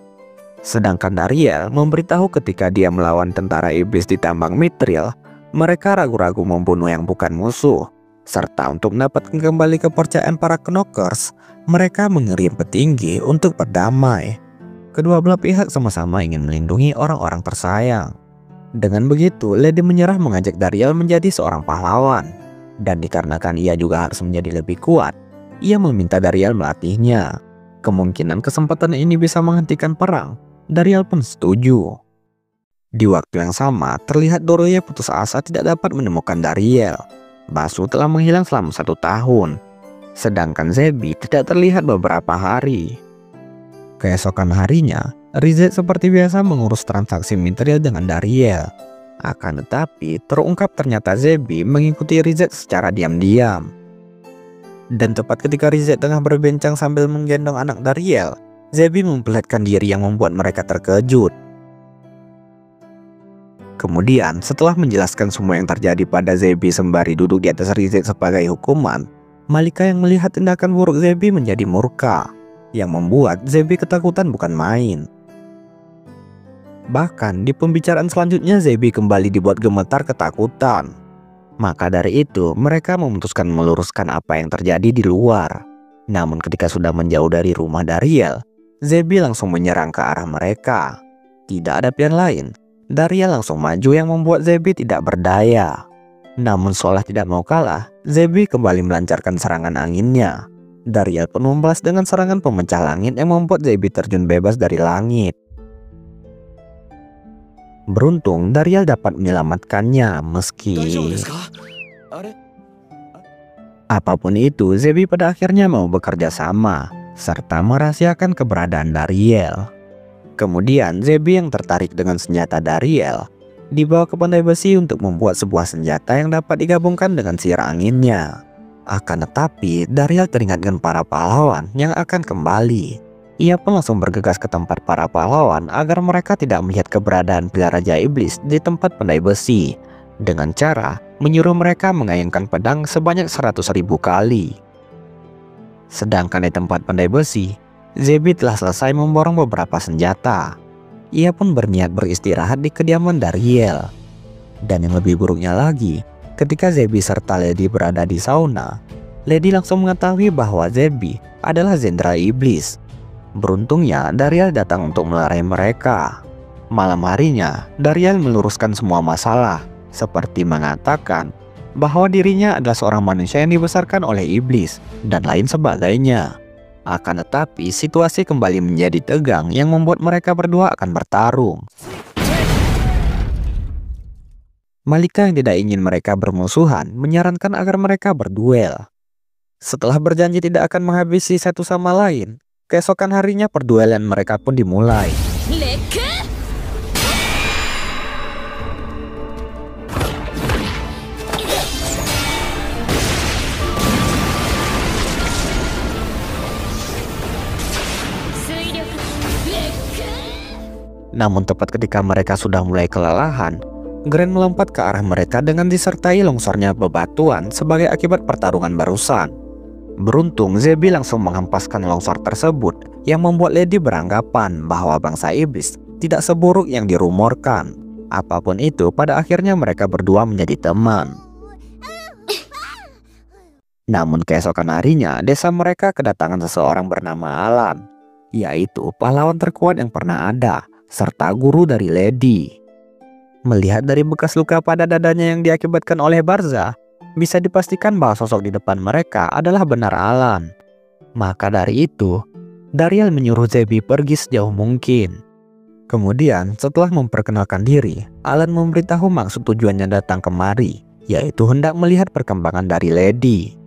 Sedangkan Darial memberitahu ketika dia melawan tentara iblis di tambang Mithril, mereka ragu-ragu membunuh yang bukan musuh. Serta untuk mendapatkan kembali kepercayaan para Knockers, mereka mengirim petinggi untuk berdamai. Kedua belah pihak sama-sama ingin melindungi orang-orang tersayang. Dengan begitu, Lady menyerah mengajak Darial menjadi seorang pahlawan. Dan dikarenakan ia juga harus menjadi lebih kuat, ia meminta Darial melatihnya. Kemungkinan kesempatan ini bisa menghentikan perang. Darial pun setuju. Di waktu yang sama, terlihat Doroye putus asa tidak dapat menemukan Darial. Basu telah menghilang selama 1 tahun. Sedangkan Zebi tidak terlihat beberapa hari. Keesokan harinya, Rizet seperti biasa mengurus transaksi Mithril dengan Darial. Akan tetapi, terungkap ternyata Zebi mengikuti Rizet secara diam-diam. Dan tepat ketika Rizet tengah berbincang sambil menggendong anak Darial, Zebi memperlihatkan diri yang membuat mereka terkejut. Kemudian, setelah menjelaskan semua yang terjadi pada Zebi sembari duduk di atas Rizet sebagai hukuman, Malika yang melihat tindakan buruk Zebi menjadi murka, yang membuat Zebi ketakutan bukan main. Bahkan di pembicaraan selanjutnya Zebi kembali dibuat gemetar ketakutan. Maka dari itu mereka memutuskan meluruskan apa yang terjadi di luar. Namun ketika sudah menjauh dari rumah Darial, Zebi langsung menyerang ke arah mereka. Tidak ada pilihan lain, Darial langsung maju yang membuat Zebi tidak berdaya. Namun seolah tidak mau kalah, Zebi kembali melancarkan serangan anginnya. Darial pun membalas dengan serangan pemecah langit yang membuat Zebi terjun bebas dari langit. Beruntung Darial dapat menyelamatkannya meski... Apapun itu, Zebi pada akhirnya mau bekerja sama. serta merahasiakan keberadaan Dariel. Kemudian Zebi yang tertarik dengan senjata Dariel dibawa ke pandai besi untuk membuat sebuah senjata yang dapat digabungkan dengan sihir anginnya. Akan tetapi Dariel teringat dengan para pahlawan yang akan kembali. Ia pun langsung bergegas ke tempat para pahlawan agar mereka tidak melihat keberadaan pilar Raja Iblis di tempat pandai besi, dengan cara menyuruh mereka mengayunkan pedang sebanyak 100.000 kali. Sedangkan di tempat pandai besi, Zebi telah selesai memborong beberapa senjata. Ia pun berniat beristirahat di kediaman Dariel. Dan yang lebih buruknya lagi, ketika Zebi serta Lady berada di sauna, Lady langsung mengetahui bahwa Zebi adalah Jenderal Iblis. Beruntungnya Dariel datang untuk melerai mereka. Malam harinya, Dariel meluruskan semua masalah, seperti mengatakan bahwa dirinya adalah seorang manusia yang dibesarkan oleh iblis, dan lain sebagainya. Akan tetapi situasi kembali menjadi tegang yang membuat mereka berdua akan bertarung. Malika yang tidak ingin mereka bermusuhan menyarankan agar mereka berduel. Setelah berjanji tidak akan menghabisi satu sama lain, keesokan harinya perduelan mereka pun dimulai. Namun tepat ketika mereka sudah mulai kelelahan, Grand melompat ke arah mereka dengan disertai longsornya bebatuan sebagai akibat pertarungan barusan. Beruntung Zebi langsung menghempaskan longsor tersebut yang membuat Lady beranggapan bahwa bangsa iblis tidak seburuk yang dirumorkan. Apapun itu, pada akhirnya mereka berdua menjadi teman. Namun keesokan harinya, desa mereka kedatangan seseorang bernama Alan, yaitu pahlawan terkuat yang pernah ada, serta guru dari Lady. Melihat dari bekas luka pada dadanya yang diakibatkan oleh Barza, bisa dipastikan bahwa sosok di depan mereka adalah benar Alan. Maka dari itu, Dariel menyuruh Zebi pergi sejauh mungkin. Kemudian setelah memperkenalkan diri, Alan memberitahu maksud tujuannya datang kemari, yaitu hendak melihat perkembangan dari Lady.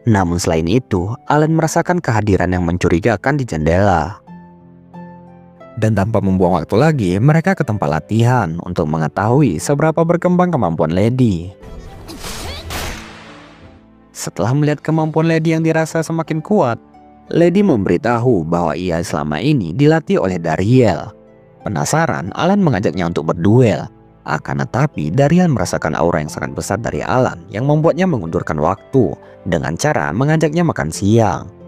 Namun selain itu, Alan merasakan kehadiran yang mencurigakan di jendela. Dan tanpa membuang waktu lagi, mereka ke tempat latihan untuk mengetahui seberapa berkembang kemampuan Lady. Setelah melihat kemampuan Lady yang dirasa semakin kuat, Lady memberitahu bahwa ia selama ini dilatih oleh Dariel. Penasaran, Alan mengajaknya untuk berduel. Akan tetapi, Dariel merasakan aura yang sangat besar dari Alan yang membuatnya mengundurkan waktu dengan cara mengajaknya makan siang.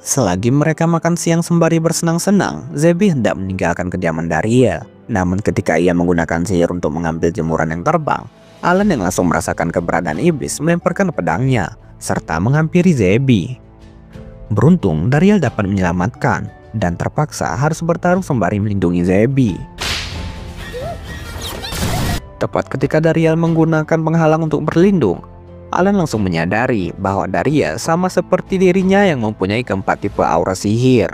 Selagi mereka makan siang sembari bersenang-senang, Zebi hendak meninggalkan kediaman Dariel. Namun ketika ia menggunakan sihir untuk mengambil jemuran yang terbang, Alan yang langsung merasakan keberadaan iblis melemparkan pedangnya, serta menghampiri Zebi. Beruntung Dariel dapat menyelamatkan, dan terpaksa harus bertarung sembari melindungi Zebi. Tepat ketika Dariel menggunakan penghalang untuk berlindung, Alan langsung menyadari bahwa Dariel sama seperti dirinya yang mempunyai keempat tipe aura sihir.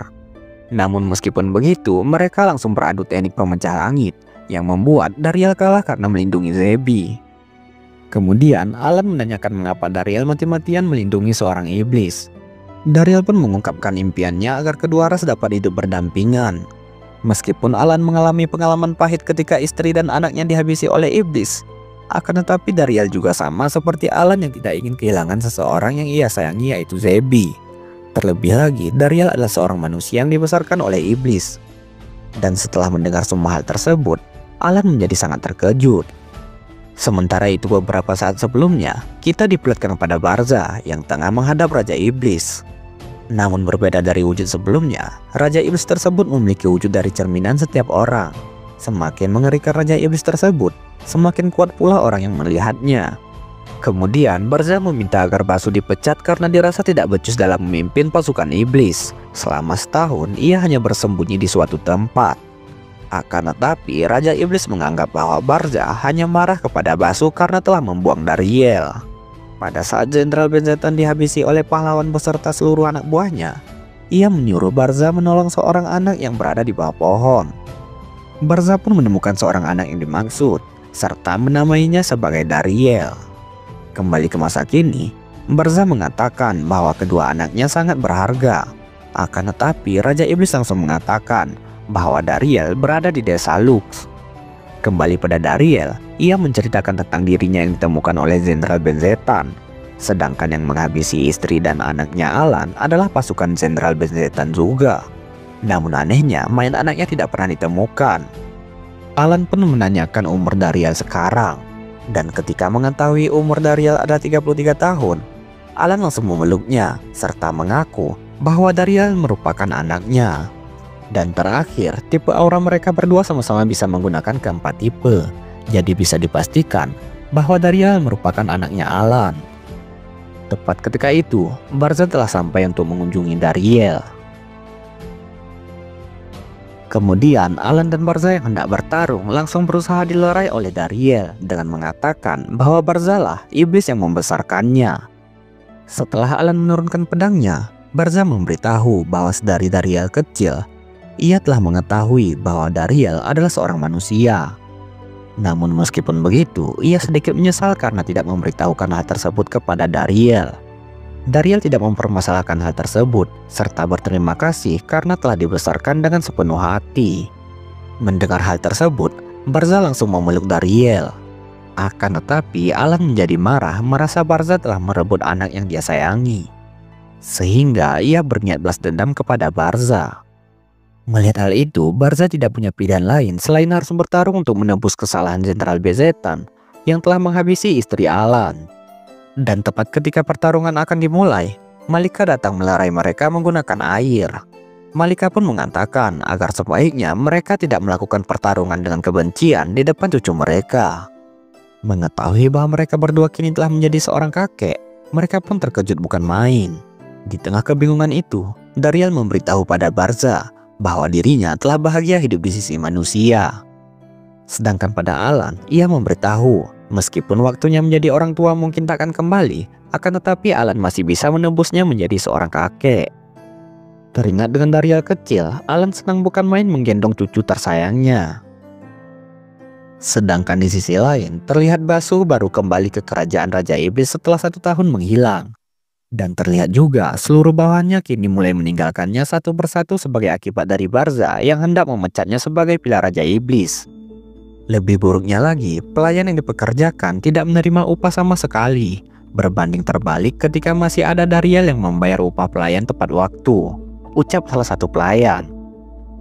Namun meskipun begitu, mereka langsung beradu teknik pemecah langit yang membuat Dariel kalah karena melindungi Zebi. Kemudian Alan menanyakan mengapa Dariel mati-matian melindungi seorang iblis. Dariel pun mengungkapkan impiannya agar kedua ras dapat hidup berdampingan. Meskipun Alan mengalami pengalaman pahit ketika istri dan anaknya dihabisi oleh iblis, akan tetapi Dariel juga sama seperti Alan yang tidak ingin kehilangan seseorang yang ia sayangi, yaitu Zebi. Terlebih lagi, Dariel adalah seorang manusia yang dibesarkan oleh iblis. Dan setelah mendengar semua hal tersebut, Alan menjadi sangat terkejut. Sementara itu beberapa saat sebelumnya, kita diperlihatkan pada Barza yang tengah menghadap Raja Iblis. Namun berbeda dari wujud sebelumnya, Raja Iblis tersebut memiliki wujud dari cerminan setiap orang. Semakin mengerikan Raja Iblis tersebut, semakin kuat pula orang yang melihatnya. Kemudian Barza meminta agar Basu dipecat karena dirasa tidak becus dalam memimpin pasukan iblis. Selama setahun ia hanya bersembunyi di suatu tempat. Akan tetapi Raja Iblis menganggap bahwa Barza hanya marah kepada Basu karena telah membuang Dariel. Pada saat Jenderal Benzetan dihabisi oleh pahlawan beserta seluruh anak buahnya, ia menyuruh Barza menolong seorang anak yang berada di bawah pohon. Barza pun menemukan seorang anak yang dimaksud, serta menamainya sebagai Dariel. Kembali ke masa kini, Barza mengatakan bahwa kedua anaknya sangat berharga. Akan tetapi Raja Iblis langsung mengatakan bahwa Dariel berada di desa Lux. Kembali pada Dariel, ia menceritakan tentang dirinya yang ditemukan oleh Jenderal Benzetan. Sedangkan yang menghabisi istri dan anaknya Alan adalah pasukan Jenderal Benzetan juga. Namun anehnya, mayat anaknya tidak pernah ditemukan. Alan pun menanyakan umur Dariel sekarang. Dan ketika mengetahui umur Dariel ada 33 tahun, Alan langsung memeluknya serta mengaku bahwa Dariel merupakan anaknya. Dan terakhir, tipe aura mereka berdua sama-sama bisa menggunakan keempat tipe. Jadi bisa dipastikan bahwa Dariel merupakan anaknya Alan. Tepat ketika itu, Barza telah sampai untuk mengunjungi Dariel. Kemudian Alan dan Barza yang hendak bertarung langsung berusaha dilerai oleh Dariel dengan mengatakan bahwa Barza lah iblis yang membesarkannya. Setelah Alan menurunkan pedangnya, Barza memberitahu bahwa sedari Dariel kecil, ia telah mengetahui bahwa Dariel adalah seorang manusia. Namun meskipun begitu, ia sedikit menyesal karena tidak memberitahukan hal tersebut kepada Dariel. Dariel tidak mempermasalahkan hal tersebut, serta berterima kasih karena telah dibesarkan dengan sepenuh hati. Mendengar hal tersebut, Barza langsung memeluk Dariel. Akan tetapi Alan menjadi marah merasa Barza telah merebut anak yang dia sayangi. Sehingga ia berniat balas dendam kepada Barza. Melihat hal itu, Barza tidak punya pilihan lain selain harus bertarung untuk menebus kesalahan Jenderal Benzetan yang telah menghabisi istri Alan. Dan tepat ketika pertarungan akan dimulai, Malika datang melerai mereka menggunakan air. Malika pun mengatakan agar sebaiknya mereka tidak melakukan pertarungan dengan kebencian di depan cucu mereka. Mengetahui bahwa mereka berdua kini telah menjadi seorang kakek, mereka pun terkejut bukan main. Di tengah kebingungan itu, Dariel memberitahu pada Barza bahwa dirinya telah bahagia hidup di sisi manusia. Sedangkan pada Alan, ia memberitahu meskipun waktunya menjadi orang tua mungkin takkan kembali, akan tetapi Alan masih bisa menembusnya menjadi seorang kakek. Teringat dengan Dariel kecil, Alan senang bukan main menggendong cucu tersayangnya. Sedangkan di sisi lain, terlihat Basu baru kembali ke kerajaan Raja Iblis setelah 1 tahun menghilang. Dan terlihat juga seluruh bawahannya kini mulai meninggalkannya satu persatu sebagai akibat dari Barza yang hendak memecatnya sebagai pilar Raja Iblis. Lebih buruknya lagi, pelayan yang dipekerjakan tidak menerima upah sama sekali. Berbanding terbalik ketika masih ada Dariel yang membayar upah pelayan tepat waktu, ucap salah satu pelayan.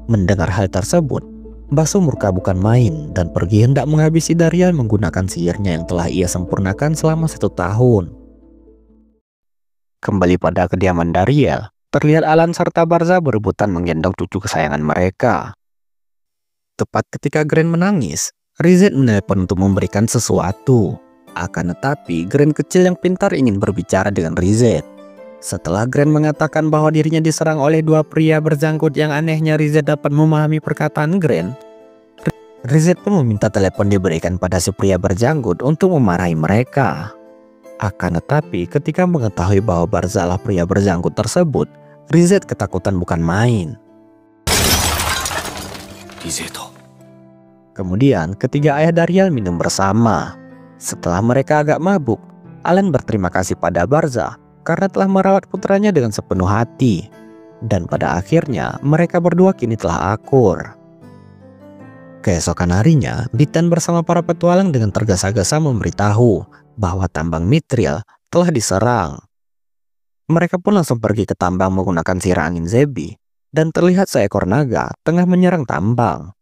Mendengar hal tersebut, Basu murka bukan main dan pergi hendak menghabisi Dariel menggunakan sihirnya yang telah ia sempurnakan selama 1 tahun. Kembali pada kediaman Dariel, terlihat Alan serta Barza berebutan menggendong cucu kesayangan mereka. Tepat ketika Gren menangis, Rizet menelepon untuk memberikan sesuatu. Akan tetapi, Gren kecil yang pintar ingin berbicara dengan Rizet. Setelah Gren mengatakan bahwa dirinya diserang oleh 2 pria berjanggut yang anehnya Rizet dapat memahami perkataan Gren, Rizet pun meminta telepon diberikan pada si pria berjanggut untuk memarahi mereka. Akan tetapi, ketika mengetahui bahwa Barza lah pria berjanggut tersebut, Rizet ketakutan bukan main. Kemudian ketiga ayah Dariel minum bersama. Setelah mereka agak mabuk, Alan berterima kasih pada Barza karena telah merawat putranya dengan sepenuh hati. Dan pada akhirnya mereka berdua kini telah akur. Keesokan harinya, Bitan bersama para petualang dengan tergesa-gesa memberitahu bahwa tambang Mithril telah diserang. Mereka pun langsung pergi ke tambang menggunakan sihir angin Zebi dan terlihat seekor naga tengah menyerang tambang.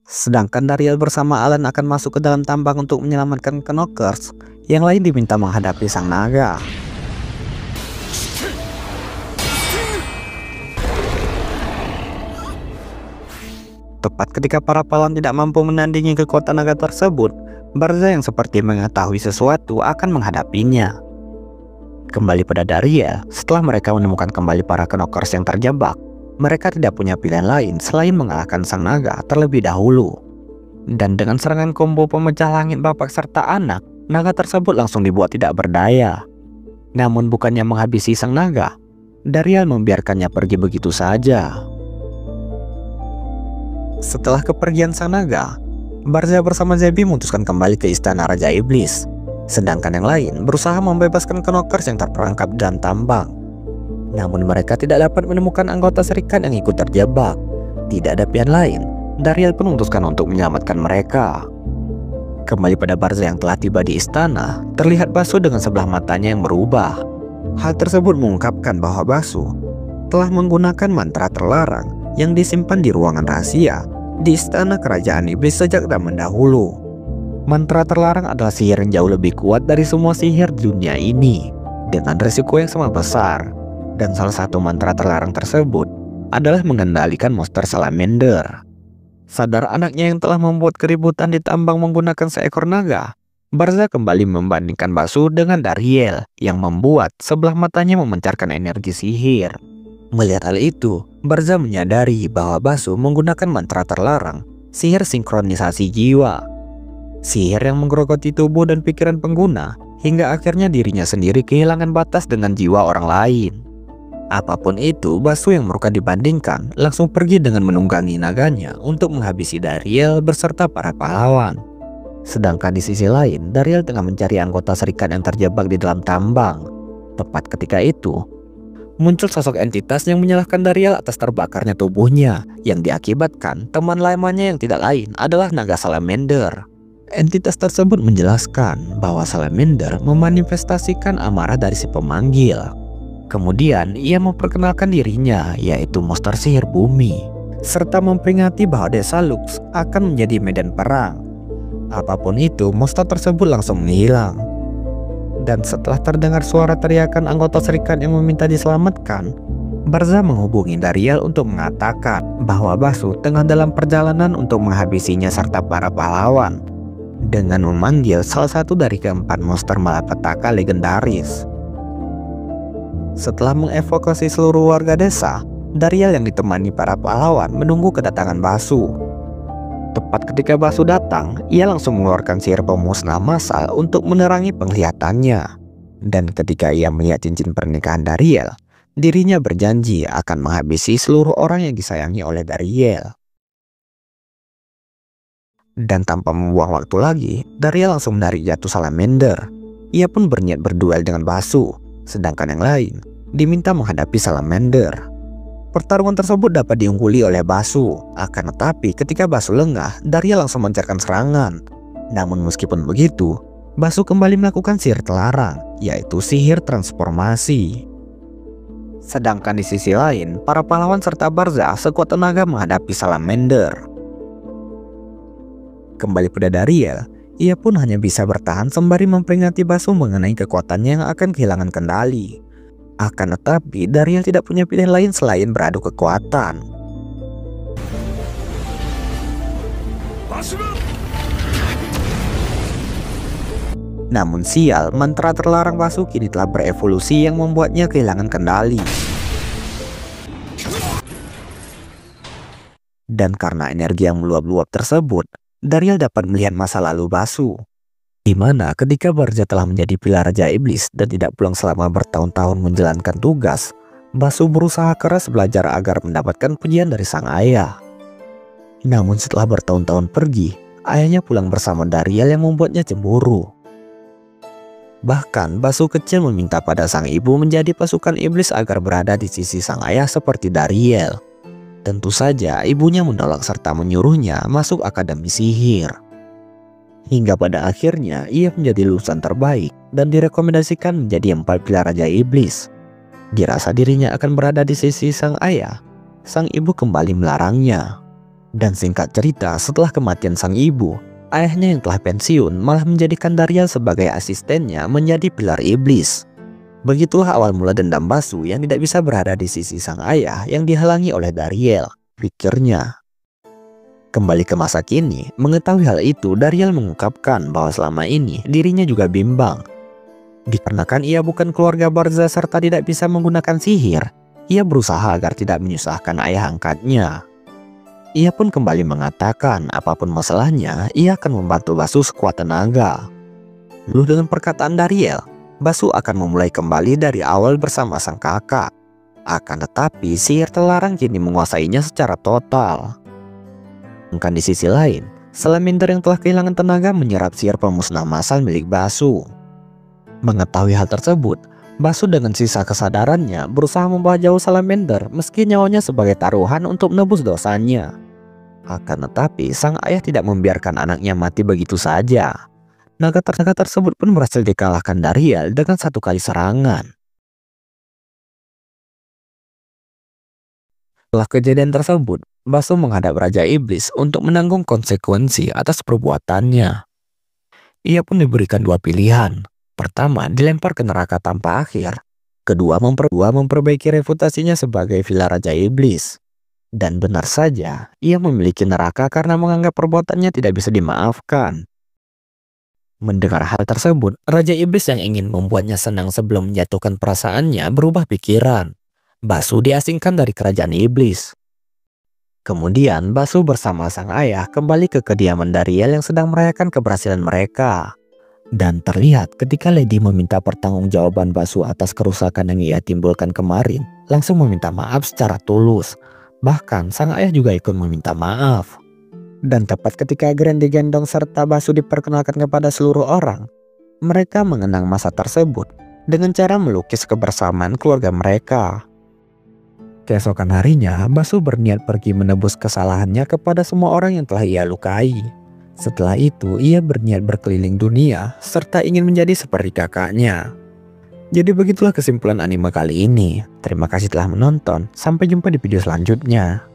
Sedangkan Dariel bersama Alan akan masuk ke dalam tambang untuk menyelamatkan Knockers, yang lain diminta menghadapi sang naga. Tepat ketika para pahlawan tidak mampu menandingi kekuatan naga tersebut, Barza yang seperti mengetahui sesuatu akan menghadapinya. Kembali pada Dariel, setelah mereka menemukan kembali para Knockers yang terjebak, mereka tidak punya pilihan lain selain mengalahkan sang naga terlebih dahulu. Dan dengan serangan combo pemecah langit bapak serta anak, naga tersebut langsung dibuat tidak berdaya. Namun bukannya menghabisi sang naga, Dariel membiarkannya pergi begitu saja. Setelah kepergian sang naga, Barza bersama Zebi memutuskan kembali ke istana Raja Iblis. Sedangkan yang lain berusaha membebaskan Knockers yang terperangkap dalam tambang. Namun mereka tidak dapat menemukan anggota serikat yang ikut terjebak. Tidak ada pilihan lain, Dariel pun memutuskan untuk menyelamatkan mereka. Kembali pada Barza yang telah tiba di istana, terlihat Basu dengan sebelah matanya yang berubah. Hal tersebut mengungkapkan bahwa Basu telah menggunakan mantra terlarang yang disimpan di ruangan rahasia di istana kerajaan iblis sejak zaman dahulu. Mantra terlarang adalah sihir yang jauh lebih kuat dari semua sihir di dunia ini, dengan risiko yang sangat besar. Dan salah satu mantra terlarang tersebut adalah mengendalikan monster salamander. Sadar anaknya yang telah membuat keributan di tambang menggunakan seekor naga, Barza kembali membandingkan Basu dengan Dariel yang membuat sebelah matanya memancarkan energi sihir. Melihat hal itu, Barza menyadari bahwa Basu menggunakan mantra terlarang, sihir sinkronisasi jiwa. Sihir yang menggerogoti tubuh dan pikiran pengguna, hingga akhirnya dirinya sendiri kehilangan batas dengan jiwa orang lain. Apapun itu, Basu yang mereka dibandingkan langsung pergi dengan menunggangi naganya untuk menghabisi Dariel beserta para pahlawan. Sedangkan di sisi lain, Dariel tengah mencari anggota serikat yang terjebak di dalam tambang. Tepat ketika itu, muncul sosok entitas yang menyalahkan Dariel atas terbakarnya tubuhnya, yang diakibatkan teman lamanya yang tidak lain adalah naga salamander. Entitas tersebut menjelaskan bahwa salamander memanifestasikan amarah dari si pemanggil. Kemudian ia memperkenalkan dirinya, yaitu monster sihir bumi, serta memperingati bahwa desa Lux akan menjadi medan perang. Apapun itu, monster tersebut langsung menghilang. Dan setelah terdengar suara teriakan anggota serikat yang meminta diselamatkan, Barza menghubungi Dariel untuk mengatakan bahwa Basu tengah dalam perjalanan untuk menghabisinya serta para pahlawan, dengan memanggil salah satu dari keempat monster malapetaka legendaris. Setelah mengevakuasi seluruh warga desa, Dariel yang ditemani para pahlawan menunggu kedatangan Basu. Tepat ketika Basu datang, ia langsung mengeluarkan sihir pemusnah massal untuk menerangi penglihatannya. Dan ketika ia melihat cincin pernikahan Dariel, dirinya berjanji akan menghabisi seluruh orang yang disayangi oleh Dariel. Dan tanpa membuang waktu lagi, Dariel langsung menarik jatuh salamander. Ia pun berniat berduel dengan Basu, sedangkan yang lain diminta menghadapi salamander. Pertarungan tersebut dapat diungguli oleh Basu, akan tetapi ketika Basu lengah, Dariel langsung melancarkan serangan. Namun meskipun begitu, Basu kembali melakukan sihir terlarang, yaitu sihir transformasi. Sedangkan di sisi lain, para pahlawan serta Barza sekuat tenaga menghadapi salamander. Kembali pada Dariel, ia pun hanya bisa bertahan sembari memperingati Basu mengenai kekuatannya yang akan kehilangan kendali. Akan tetapi, Dariel tidak punya pilihan lain selain beradu kekuatan. Namun sial, mantra terlarang Basu kini telah berevolusi yang membuatnya kehilangan kendali. Dan karena energi yang meluap-luap tersebut, Dariel dapat melihat masa lalu Basu, di mana ketika Barza telah menjadi pilar Raja Iblis dan tidak pulang selama bertahun-tahun menjalankan tugas, Basu berusaha keras belajar agar mendapatkan pujian dari sang ayah. Namun setelah bertahun-tahun pergi, ayahnya pulang bersama Dariel yang membuatnya cemburu. Bahkan Basu kecil meminta pada sang ibu menjadi pasukan iblis agar berada di sisi sang ayah seperti Dariel. Tentu saja ibunya menolak serta menyuruhnya masuk akademi sihir. Hingga pada akhirnya ia menjadi lulusan terbaik dan direkomendasikan menjadi 4 pilar Raja Iblis. Dirasa dirinya akan berada di sisi sang ayah, sang ibu kembali melarangnya. Dan singkat cerita, setelah kematian sang ibu, ayahnya yang telah pensiun malah menjadikan Dariel sebagai asistennya menjadi pilar iblis. Begitulah awal mula dendam Basu yang tidak bisa berada di sisi sang ayah yang dihalangi oleh Dariel, pikirnya. Kembali ke masa kini, mengetahui hal itu, Dariel mengungkapkan bahwa selama ini dirinya juga bimbang. Dikarenakan ia bukan keluarga Barza serta tidak bisa menggunakan sihir, ia berusaha agar tidak menyusahkan ayah angkatnya. Ia pun kembali mengatakan apapun masalahnya, ia akan membantu Basu sekuat tenaga. Lalu dengan perkataan Dariel, Basu akan memulai kembali dari awal bersama sang kakak. Akan tetapi sihir terlarang kini menguasainya secara total. Di sisi lain, salamander yang telah kehilangan tenaga menyerap sihir pemusnah massal milik Basu. Mengetahui hal tersebut, Basu dengan sisa kesadarannya berusaha membawa jauh salamander meski nyawanya sebagai taruhan untuk menebus dosanya. Akan tetapi sang ayah tidak membiarkan anaknya mati begitu saja. Naga tersebut pun berhasil dikalahkan Darial dengan satu kali serangan. Setelah kejadian tersebut, Basu menghadap Raja Iblis untuk menanggung konsekuensi atas perbuatannya. Ia pun diberikan dua pilihan. Pertama, dilempar ke neraka tanpa akhir. Kedua, memperbaiki reputasinya sebagai Villa Raja Iblis. Dan benar saja, ia memiliki neraka karena menganggap perbuatannya tidak bisa dimaafkan. Mendengar hal tersebut, Raja Iblis yang ingin membuatnya senang sebelum menjatuhkan perasaannya berubah pikiran. Basu diasingkan dari kerajaan iblis. Kemudian Basu bersama sang ayah kembali ke kediaman Darial yang sedang merayakan keberhasilan mereka. Dan terlihat ketika Lady meminta pertanggungjawaban Basu atas kerusakan yang ia timbulkan kemarin, langsung meminta maaf secara tulus. Bahkan sang ayah juga ikut meminta maaf. Dan tepat ketika Grand digendong serta Basu diperkenalkan kepada seluruh orang, mereka mengenang masa tersebut dengan cara melukis kebersamaan keluarga mereka. Keesokan harinya, Basu berniat pergi menebus kesalahannya kepada semua orang yang telah ia lukai. Setelah itu, ia berniat berkeliling dunia serta ingin menjadi seperti kakaknya. Jadi begitulah kesimpulan anime kali ini. Terima kasih telah menonton. Sampai jumpa di video selanjutnya.